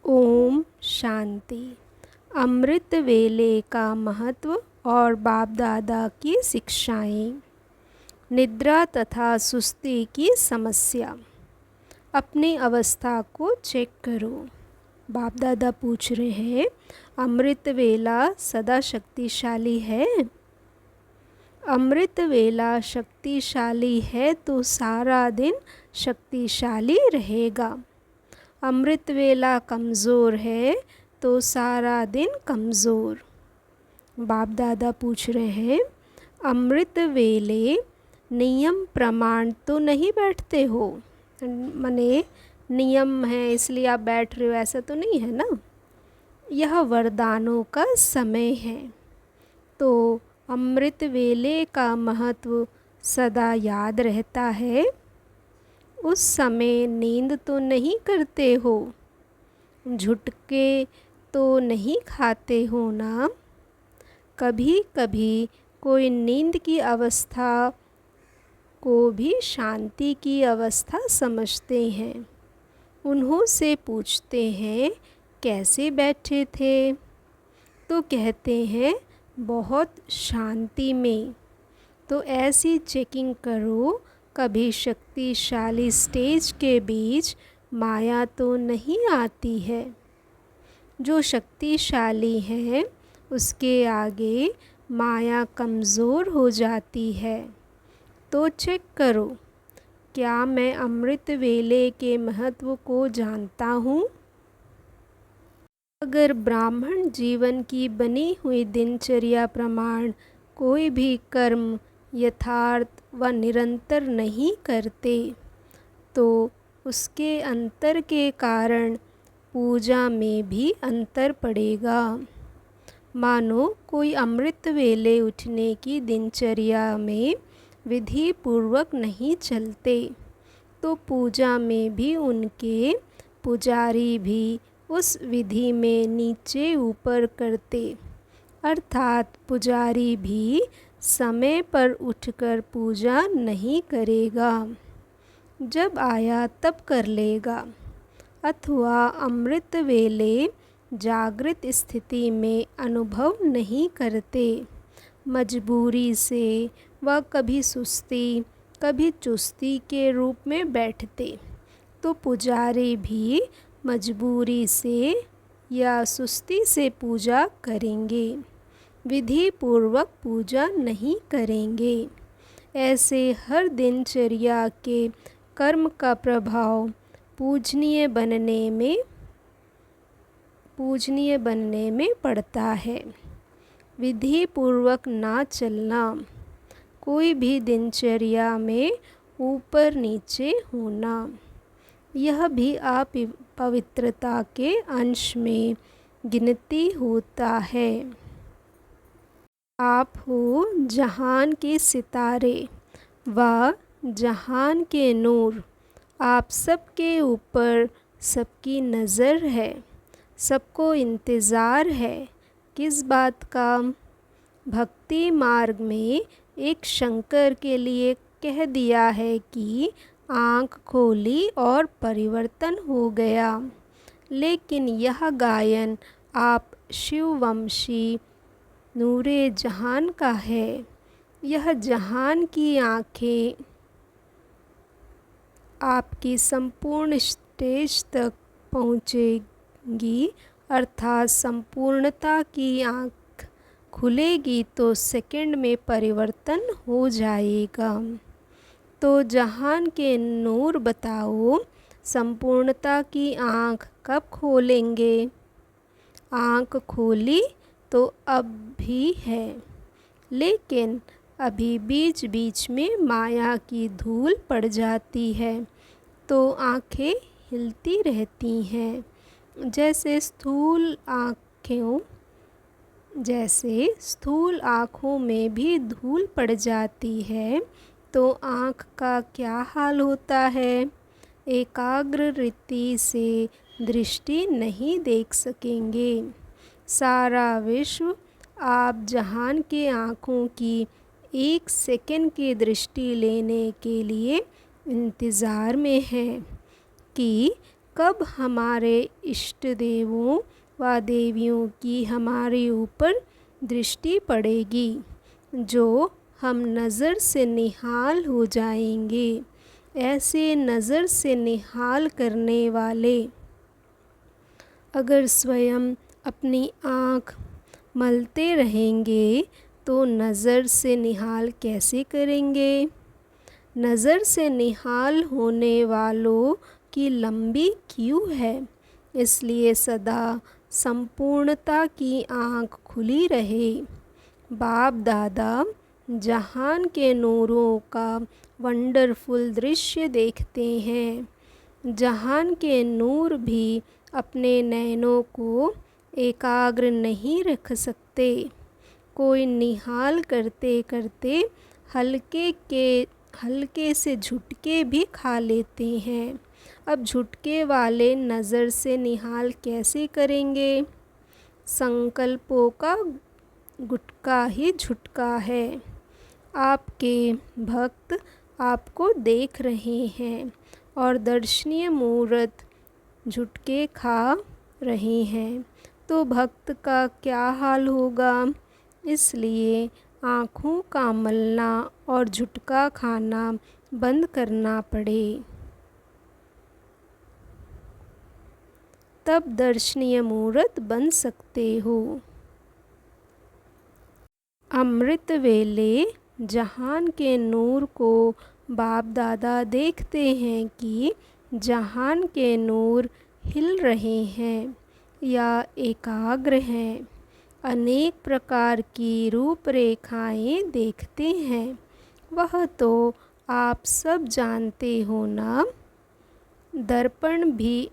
ओम शांति। अमृत वेले का महत्व और बाप दादा की शिक्षाएं। निद्रा तथा सुस्ती की समस्या। अपनी अवस्था को चेक करो। बाप दादा पूछ रहे हैं, अमृत वेला सदा शक्तिशाली है? अमृत वेला शक्तिशाली है तो सारा दिन शक्तिशाली रहेगा। अमृत वेला कमज़ोर है तो सारा दिन कमज़ोर। बाप दादा पूछ रहे हैं, अमृत वेले नियम प्रमाण तो नहीं बैठते हो? मने नियम है इसलिए आप बैठ रहे हो, ऐसा तो नहीं है ना। यह वरदानों का समय है। तो अमृत वेले का महत्व सदा याद रहता है। उस समय नींद तो नहीं करते हो, झुटके तो नहीं खाते हो ना। कभी कभी कोई नींद की अवस्था को भी शांति की अवस्था समझते हैं। उन्हों से पूछते हैं, कैसे बैठे थे? तो कहते हैं, बहुत शांति में। तो ऐसी चेकिंग करो, कभी शक्तिशाली स्टेज के बीच माया तो नहीं आती है। जो शक्तिशाली है उसके आगे माया कमज़ोर हो जाती है। तो चेक करो, क्या मैं अमृत वेले के महत्व को जानता हूँ? अगर ब्राह्मण जीवन की बनी हुई दिनचर्या प्रमाण कोई भी कर्म यथार्थ व निरंतर नहीं करते तो उसके अंतर के कारण पूजा में भी अंतर पड़ेगा। मानो कोई अमृत वेले उठने की दिनचर्या में विधि पूर्वक नहीं चलते तो पूजा में भी उनके पुजारी भी उस विधि में नीचे ऊपर करते, अर्थात पुजारी भी समय पर उठकर पूजा नहीं करेगा। जब आया तब कर लेगा, अथवा अमृत वेले जागृत स्थिति में अनुभव नहीं करते, मजबूरी से व कभी सुस्ती कभी चुस्ती के रूप में बैठते तो पुजारी भी मजबूरी से या सुस्ती से पूजा करेंगे, विधि पूर्वक पूजा नहीं करेंगे। ऐसे हर दिनचर्या के कर्म का प्रभाव पूजनीय बनने में पड़ता है। विधि पूर्वक ना चलना, कोई भी दिनचर्या में ऊपर नीचे होना, यह भी अपवित्रता के अंश में गिनती होता है। आप हो जहान के सितारे व जहान के नूर। आप सबके ऊपर सबकी नज़र है, सबको इंतज़ार है। किस बात का? भक्ति मार्ग में एक शंकर के लिए कह दिया है कि आँख खोली और परिवर्तन हो गया। लेकिन यह गायन आप शिववंशी नूरे जहान का है। यह जहान की आँखें आपकी संपूर्ण स्टेज तक पहुँचेगी, अर्थात संपूर्णता की आँख खुलेगी तो सेकंड में परिवर्तन हो जाएगा। तो जहान के नूर बताओ, संपूर्णता की आँख कब खोलेंगे? आँख खोली तो अब भी है, लेकिन अभी बीच बीच में माया की धूल पड़ जाती है तो आँखें हिलती रहती हैं। जैसे स्थूल आँखों में भी धूल पड़ जाती है तो आँख का क्या हाल होता है? एकाग्र रीति से दृष्टि नहीं देख सकेंगे। सारा विश्व आप जहान के आँखों की एक सेकंड की दृष्टि लेने के लिए इंतज़ार में है कि कब हमारे इष्ट देवों व देवियों की हमारे ऊपर दृष्टि पड़ेगी, जो हम नज़र से निहाल हो जाएंगे। ऐसे नज़र से निहाल करने वाले अगर स्वयं अपनी आँख मलते रहेंगे तो नज़र से निहाल कैसे करेंगे? नज़र से निहाल होने वालों की लंबी क्यू है, इसलिए सदा संपूर्णता की आँख खुली रहे। बाप दादा जहान के नूरों का वंडरफुल दृश्य देखते हैं। जहान के नूर भी अपने नयनों को एकाग्र नहीं रख सकते। कोई निहाल करते करते हल्के से झुटके भी खा लेते हैं। अब झुटके वाले नज़र से निहाल कैसे करेंगे? संकल्पों का गुटका ही झुटका है। आपके भक्त आपको देख रहे हैं और दर्शनीय मूर्त झुटके खा रहे हैं, तो भक्त का क्या हाल होगा? इसलिए आँखों का मलना और झुटका खाना बंद करना पड़े, तब दर्शनीय मूर्त बन सकते हो। अमृत वेले जहान के नूर को बाप दादा देखते हैं कि जहान के नूर हिल रहे हैं या एकाग्र हैं। अनेक प्रकार की रूपरेखाएं देखते हैं, वह तो आप सब जानते हो ना। दर्पण भी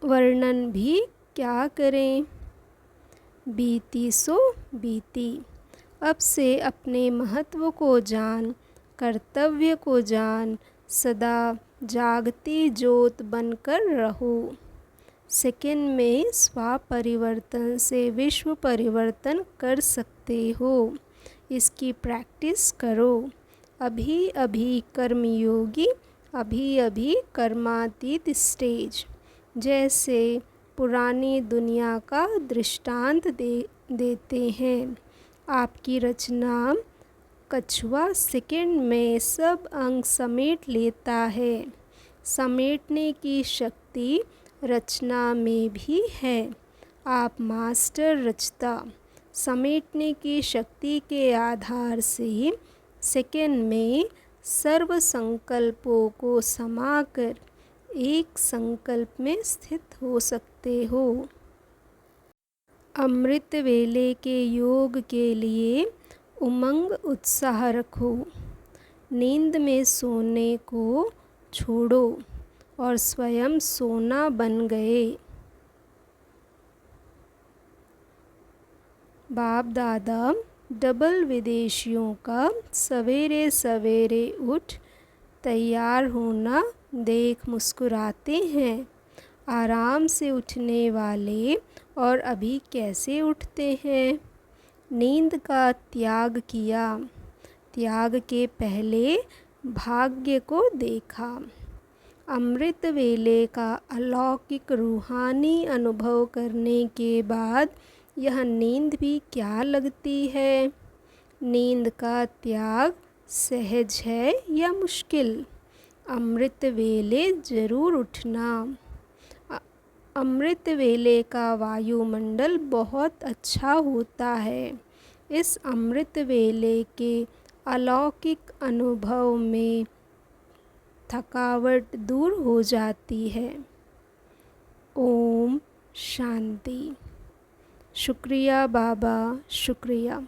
वर्णन भी क्या करें। बीती सो बीती। अब से अपने महत्व को जान, कर्तव्य को जान, सदा जागती ज्योत बनकर रहो। सेकंड में स्वपरिवर्तन से विश्व परिवर्तन कर सकते हो। इसकी प्रैक्टिस करो। अभी अभी कर्मयोगी, अभी अभी कर्मातीत स्टेज। जैसे पुरानी दुनिया का दृष्टांत देते हैं। आपकी रचना कछुआ सेकंड में सब अंग समेट लेता है। समेटने की शक्ति रचना में भी है। आप मास्टर रचता। समेटने की शक्ति के आधार से सेकंड में सर्व संकल्पों को समाकर एक संकल्प में स्थित हो सकते हो। अमृत वेले के योग के लिए उमंग उत्साह रखो। नींद में सोने को छोड़ो और स्वयं सोना बन गए। बाप दादा डबल विदेशियों का सवेरे सवेरे उठ तैयार होना देख मुस्कुराते हैं। आराम से उठने वाले और अभी कैसे उठते हैं? नींद का त्याग किया। त्याग के पहले भाग्य को देखा। अमृत वेले का अलौकिक रूहानी अनुभव करने के बाद यह नींद भी क्या लगती है? नींद का त्याग सहज है या मुश्किल? अमृत वेले ज़रूर उठना। अमृत वेले का वायुमंडल बहुत अच्छा होता है। इस अमृत वेले के अलौकिक अनुभव में थकावट दूर हो जाती है। ओम शांति। शुक्रिया बाबा, शुक्रिया।